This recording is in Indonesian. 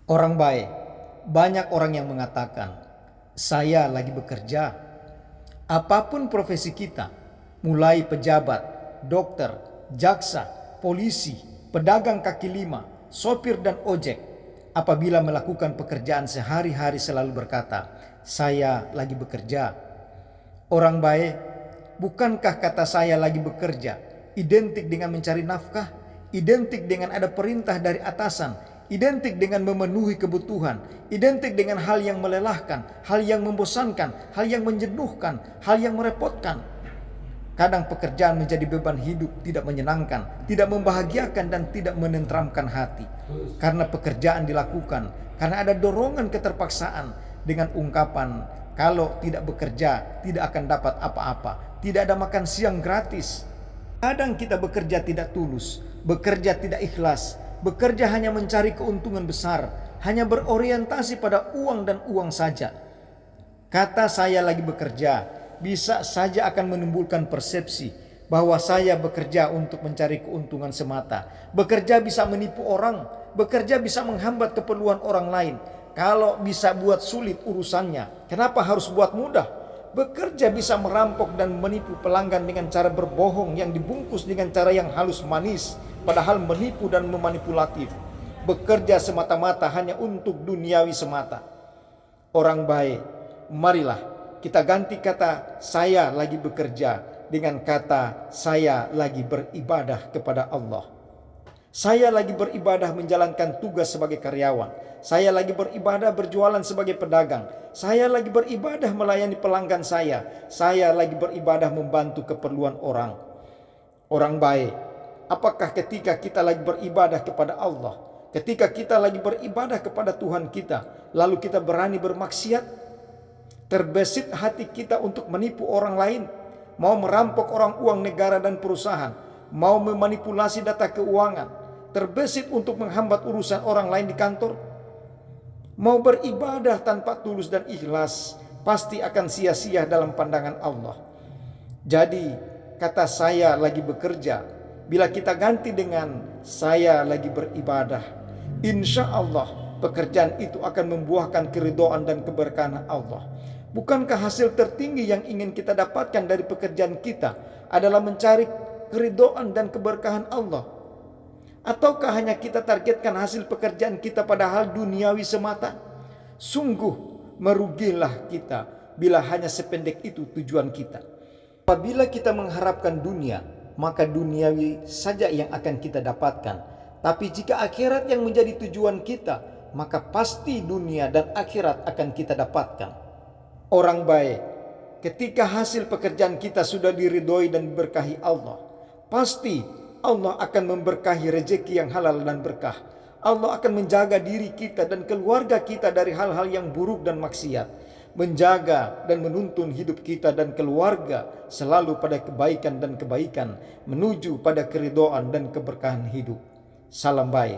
Orang baik, banyak orang yang mengatakan, saya lagi bekerja. Apapun profesi kita, mulai pejabat, dokter, jaksa, polisi, pedagang kaki lima, sopir dan ojek, apabila melakukan pekerjaan sehari-hari selalu berkata, saya lagi bekerja. Orang baik, bukankah kata saya lagi bekerja identik dengan mencari nafkah, identik dengan ada perintah dari atasan, identik dengan memenuhi kebutuhan, identik dengan hal yang melelahkan, hal yang membosankan, hal yang menjenuhkan, hal yang merepotkan. Kadang pekerjaan menjadi beban hidup, tidak menyenangkan, tidak membahagiakan dan tidak menenteramkan hati. Karena pekerjaan dilakukan, karena ada dorongan keterpaksaan dengan ungkapan, kalau tidak bekerja tidak akan dapat apa-apa, tidak ada makan siang gratis. Kadang kita bekerja tidak tulus, bekerja tidak ikhlas, bekerja hanya mencari keuntungan besar, hanya berorientasi pada uang dan uang saja. Kata saya lagi bekerja bisa saja akan menimbulkan persepsi bahwa saya bekerja untuk mencari keuntungan semata. Bekerja bisa menipu orang, bekerja bisa menghambat keperluan orang lain. Kalau bisa buat sulit urusannya, kenapa harus buat mudah? Bekerja bisa merampok dan menipu pelanggan dengan cara berbohong yang dibungkus dengan cara yang halus manis, padahal menipu dan memanipulatif. Bekerja semata-mata hanya untuk duniawi semata. Orang baik, marilah kita ganti kata saya lagi bekerja dengan kata saya lagi beribadah kepada Allah. Saya lagi beribadah menjalankan tugas sebagai karyawan. Saya lagi beribadah berjualan sebagai pedagang. Saya lagi beribadah melayani pelanggan saya. Saya lagi beribadah membantu keperluan orang. Orang baik, apakah ketika kita lagi beribadah kepada Allah, ketika kita lagi beribadah kepada Tuhan kita, lalu kita berani bermaksiat? Terbesit hati kita untuk menipu orang lain, mau merampok uang negara dan perusahaan, mau memanipulasi data keuangan, terbesit untuk menghambat urusan orang lain di kantor. Mau beribadah tanpa tulus dan ikhlas, pasti akan sia-sia dalam pandangan Allah. Jadi, kata saya lagi bekerja, bila kita ganti dengan saya lagi beribadah, insya Allah pekerjaan itu akan membuahkan keridhaan dan keberkahan Allah. Bukankah hasil tertinggi yang ingin kita dapatkan dari pekerjaan kita adalah mencari keridhaan dan keberkahan Allah? Ataukah hanya kita targetkan hasil pekerjaan kita pada hal duniawi semata? Sungguh merugilah kita bila hanya sependek itu tujuan kita. Apabila kita mengharapkan dunia, maka duniawi saja yang akan kita dapatkan. Tapi jika akhirat yang menjadi tujuan kita, maka pasti dunia dan akhirat akan kita dapatkan. Orang baik, ketika hasil pekerjaan kita sudah diridhoi dan diberkahi Allah, pasti Allah akan memberkahi rezeki yang halal dan berkah. Allah akan menjaga diri kita dan keluarga kita dari hal-hal yang buruk dan maksiat. Menjaga dan menuntun hidup kita dan keluarga selalu pada kebaikan dan kebaikan, menuju pada keridhaan dan keberkahan hidup. Salam baik.